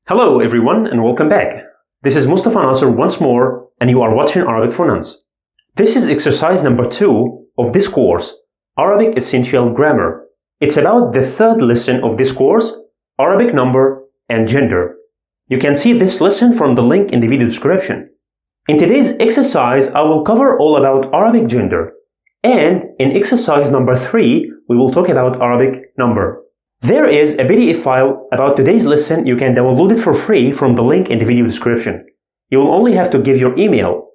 Hello everyone and welcome back. This is Mustafa Nasser once more and you are watching Arabic for Nouns. This is exercise number 2 of this course, Arabic Essential Grammar. It's about the third lesson of this course, Arabic number and gender. You can see this lesson from the link in the video description. In today's exercise, I will cover all about Arabic gender. And in exercise number 3, we will talk about Arabic number. There is a PDF file about today's lesson. You can download it for free from the link in the video description. You will only have to give your email.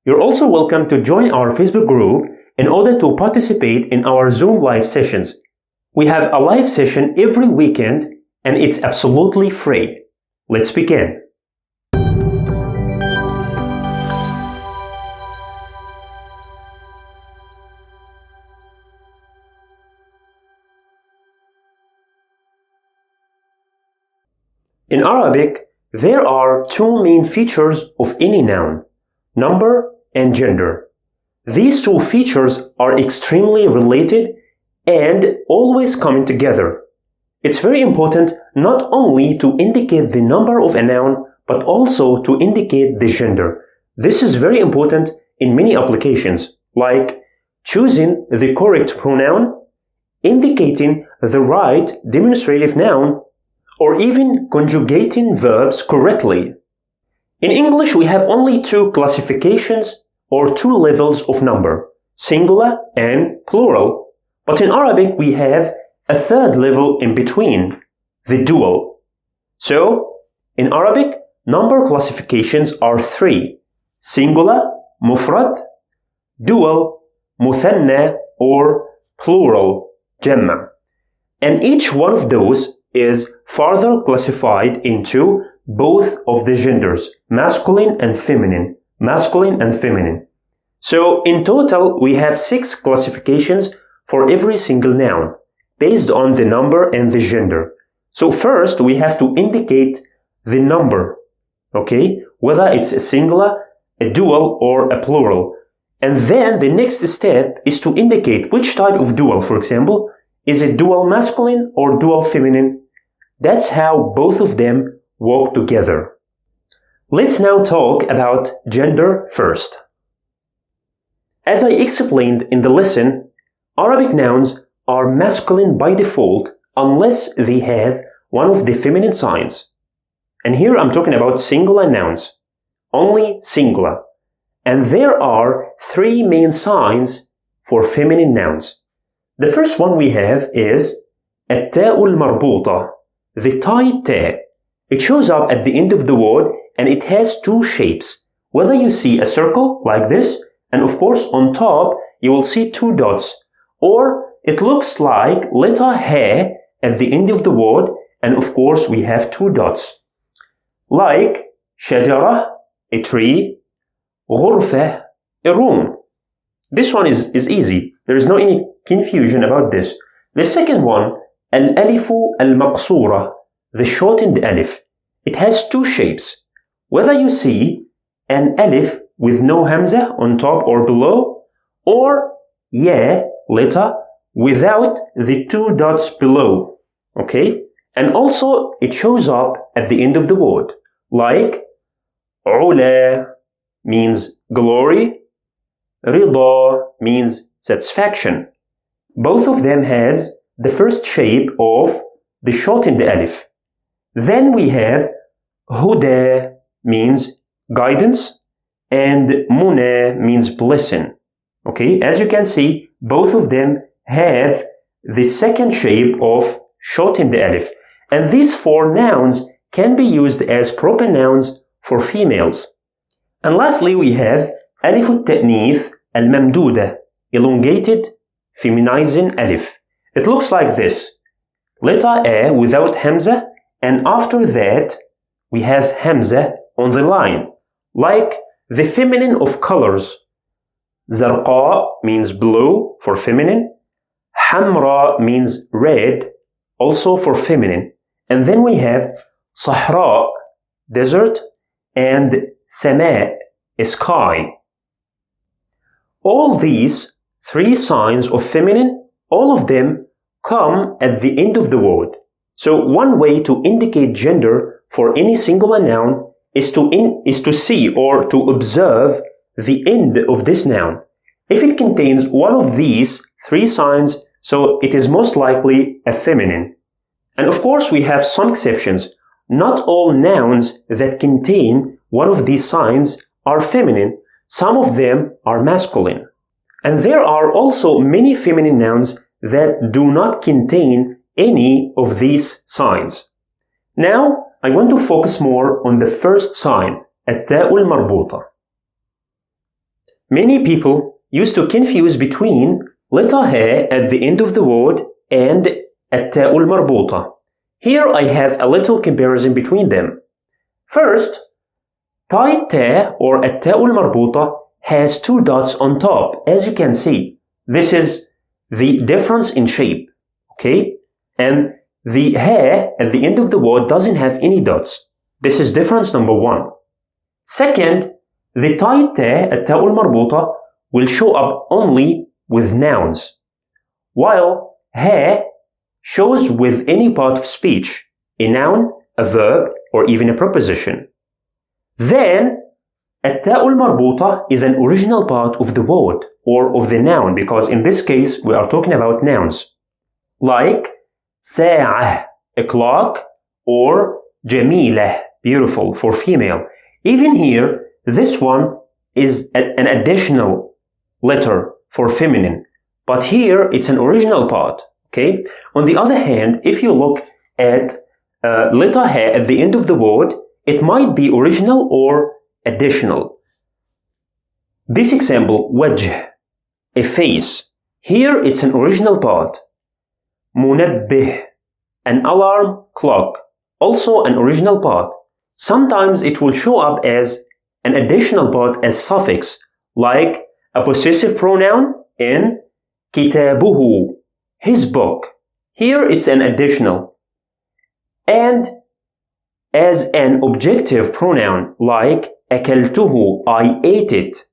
You're also welcome to join our Facebook group in order to participate in our Zoom live sessions. We have a live session every weekend and it's absolutely free. Let's begin. In Arabic, there are two main features of any noun, number and gender. These two features are extremely related and always coming together. It's very important not only to indicate the number of a noun, but also to indicate the gender. This is very important in many applications, like choosing the correct pronoun, indicating the right demonstrative noun, or even conjugating verbs correctly. In English, we have only two classifications or two levels of number, singular and plural. But in Arabic, we have a third level in between, the dual. So, in Arabic, number classifications are three, singular, mufrad, dual, muthanna, or plural, jamma. And each one of those is further classified into both of the genders, masculine and feminine, masculine and feminine. So in total, we have 6 classifications for every single noun, based on the number and the gender. So first, we have to indicate the number, okay? Whether it's a singular, a dual, or a plural. And then the next step is to indicate which type of dual, for example, is it dual masculine or dual feminine? That's how both of them work together. Let's now talk about gender first. As I explained in the lesson, Arabic nouns are masculine by default unless they have one of the feminine signs. And here I'm talking about singular nouns, only singular. And there are 3 main signs for feminine nouns. The first one we have is التاء المربوطة, the tied ta. It shows up at the end of the word and it has 2 shapes. Whether you see a circle like this, and of course on top you will see 2 dots, or it looks like letter ha at the end of the word and of course we have 2 dots. Like شجرة, a tree, غرفة, a room. This one is easy. There is no any confusion about this. The second one, الألف المقصورة, the shortened alif. It has 2 shapes. Whether you see an alif with no hamza on top or below, or ya letter without the 2 dots below. Okay? And also it shows up at the end of the word. Like علا means glory, رضا means satisfaction. Both of them has the first shape of the shortened alif. Then we have huda means guidance and muna means blessing. Okay, as you can see, both of them have the second shape of shortened alif. And these 4 nouns can be used as proper nouns for females. And lastly, we have alif al-ta'nith al-mamduda, elongated feminizing alif. It looks like this. Letter A without hamza, and after that we have hamza on the line, like the feminine of colors. Zarqa means blue for feminine, Hamra means red, also for feminine. And then we have Sahra, desert, and Sama, sky. All these 3 signs of feminine, all of them come at the end of the word. So one way to indicate gender for any singular noun is to see or to observe the end of this noun. If it contains one of these three signs, so it is most likely a feminine. And of course, we have some exceptions. Not all nouns that contain one of these signs are feminine. Some of them are masculine. And there are also many feminine nouns that do not contain any of these signs. Now, I want to focus more on the first sign, التاء المربوطة. Many people used to confuse between letter ه at the end of the word and التاء المربوطة. Here I have a little comparison between them. First, tight ta or التاء المربوطة has two dots on top, as you can see. This is the difference in shape, okay? And the ه at the end of the word doesn't have any dots. This is difference number one. Second, the tight ta, التاء المربوطة, will show up only with nouns, while ه shows with any part of speech, a noun, a verb, or even a preposition. Then, التاء المربوطة is an original part of the word or of the noun, because in this case we are talking about nouns. Like ساعة, a clock, or جميلة, beautiful, for female. Even here, this one is an additional letter for feminine, but here it's an original part, okay? On the other hand, if you look at letter ه at the end of the word, it might be original or additional. This example, وجه, a face. Here it's an original part. منبه, an alarm clock, also an original part. Sometimes it will show up as an additional part as suffix, like a possessive pronoun in كتابه, his book. Here it's an additional. And as an objective pronoun like أكلته, I ate it.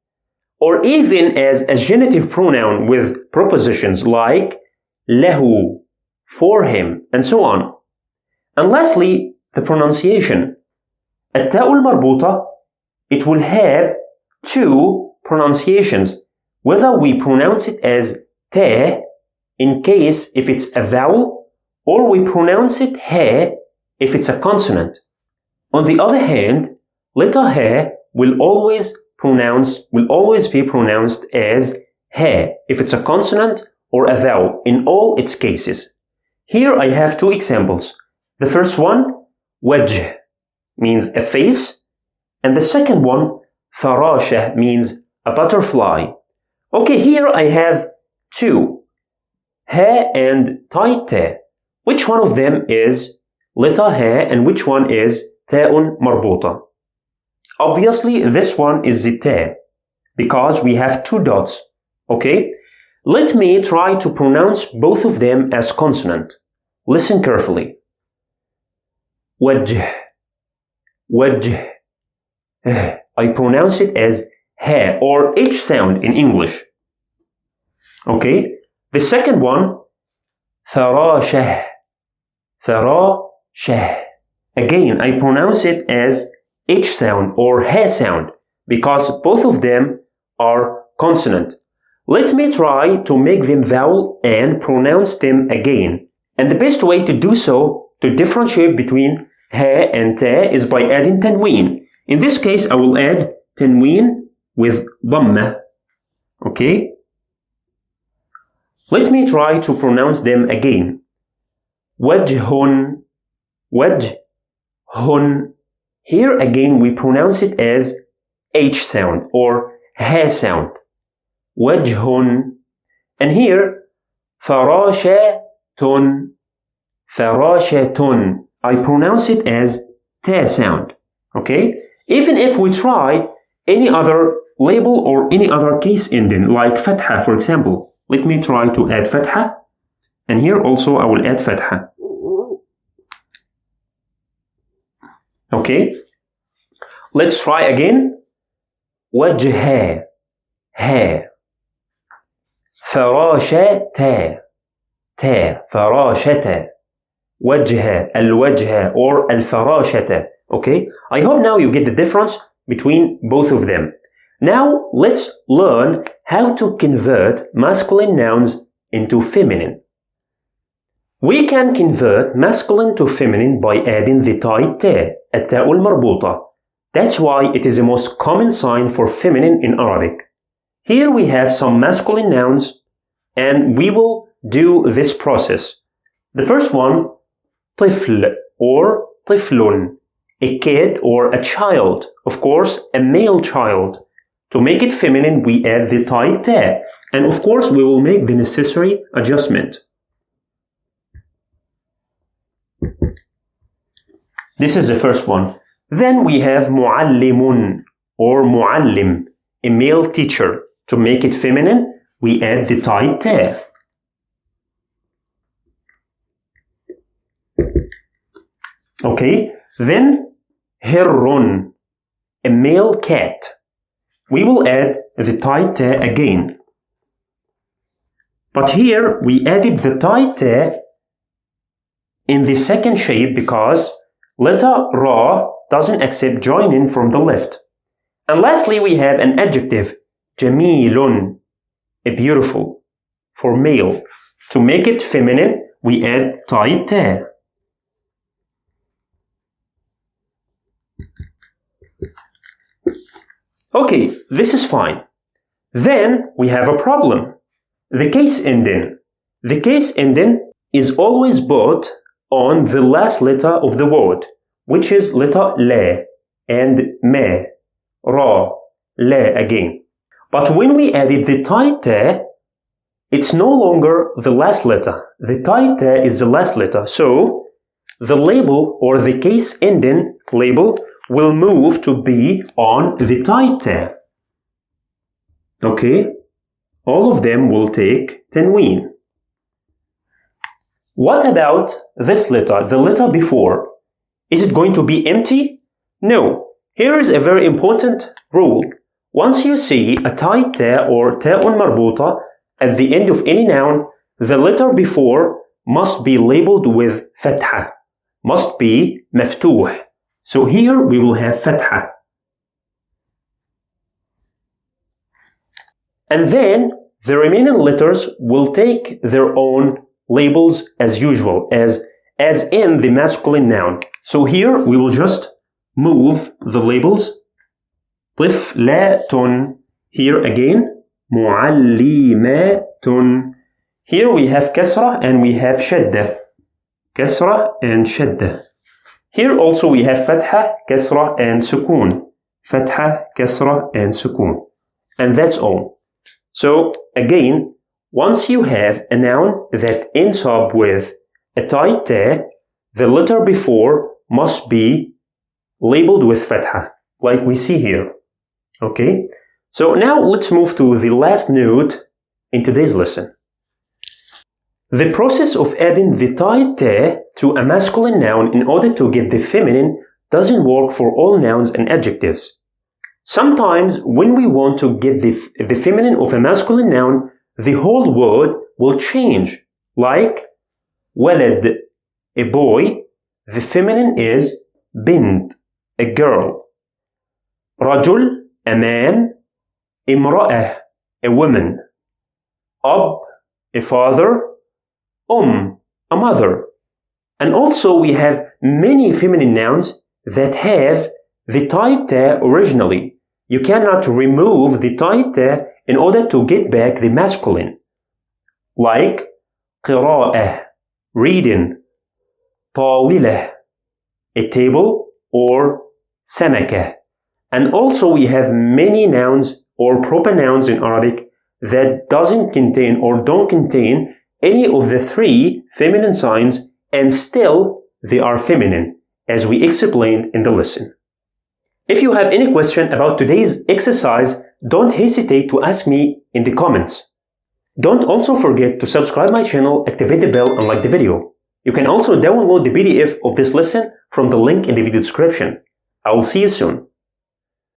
Or even as a genitive pronoun with prepositions like له, for him, and so on. And lastly, the pronunciation. التاء المربوطة, it will have two pronunciations, whether we pronounce it as ta in case if it's a vowel, or we pronounce it ه if it's a consonant. On the other hand, letter ه will always be pronounced as ه if it's a consonant or a vowel in all its cases. Here I have two examples. The first one, وجه, means a face, and the second one, فراشة, means a butterfly. Okay, here I have two, ه and tight ta. Which one of them is letter ه and which one is تاء مربوطة? Obviously, this one is the ta, because we have two dots, okay? Let me try to pronounce both of them as consonant. Listen carefully. وجه, وجه. I pronounce it as ه or H sound in English. Okay? The second one, فراشة, فراشة. Again, I pronounce it as H sound or ه sound because both of them are consonant. Let me try to make them vowel and pronounce them again. And the best way to do so, to differentiate between ه and ta, is by adding تنوين. In this case, I will add تنوين with ضمة. Okay? Let me try to pronounce them again. وجه, وجه. Here again we pronounce it as H sound or ه sound. وجه. And here فراشة, فراشة. I pronounce it as ta sound. Okay? Even if we try any other label or any other case ending like فتحة, for example. Let me try to add فتحة. And here also I will add فتحة. Okay? Let's try again. وجه, ها. فراشة, تا, فراشة. وجه, الوجه or الفراشة. Okay, I hope now you get the difference between both of them. Now let's learn how to convert masculine nouns into feminine. We can convert masculine to feminine by adding the tight ta, التاء المربوطة. That's why it is the most common sign for feminine in Arabic. Here we have some masculine nouns and we will do this process. The first one, طفل or طفل, a kid or a child, of course a male child. To make it feminine we add the tight ta, and of course we will make the necessary adjustment. This is the first one. Then we have معلم or معلم, a male teacher. To make it feminine, we add the tight ta. Okay, then هر, a male cat. We will add the tight ta again. But here we added the tight ta in the second shape because letter ra doesn't accept joining from the left. And lastly we have an adjective, جميل, a beautiful, for male. To make it feminine we add tight ta. Okay, this is fine. Then we have a problem. The case ending. The case ending is always put on the last letter of the word, which is letter la and ma, ra, la again. But when we added the tight ta, it's no longer the last letter. The tight ta is the last letter. So the label or the case ending label will move to be on the tight ta. Okay, all of them will take tanween. What about this letter, the letter before? Is it going to be empty? No. Here is a very important rule. Once you see a tight ta or ta'un marbuta at the end of any noun, the letter before must be labeled with fatha, must be maftuh. So here we will have fatha. And then the remaining letters will take their own labels as usual, as in the masculine noun. So here we will just move the labels. طفلة. Here again, معلمة. Here we have kasra and we have shadda. Kasra and shadda. Here also we have fatha, kasra and sukun. Fatha, kasra and sukun. And that's all. So again, once you have a noun that ends up with a tight ta, the letter before must be labeled with fatha, like we see here. Okay? So now let's move to the last note in today's lesson. The process of adding the tight ta to a masculine noun in order to get the feminine doesn't work for all nouns and adjectives. Sometimes when we want to get the feminine of a masculine noun, the whole word will change. Like walad, a boy, the feminine is bint, a girl. Rajul, a man. Imra'ah, a woman. Ab, a father. A mother. And also we have many feminine nouns that have the tight ta originally. You cannot remove the tight ta in order to get back the masculine. Like قراءة, reading. طاولة, a table, or سمكة. And also we have many nouns or proper nouns in Arabic that doesn't contain or don't contain any of the three feminine signs and still they are feminine, as we explained in the lesson. If you have any question about today's exercise, don't hesitate to ask me in the comments. Don't also forget to subscribe my channel, activate the bell and like the video. You can also download the PDF of this lesson from the link in the video description. I will see you soon.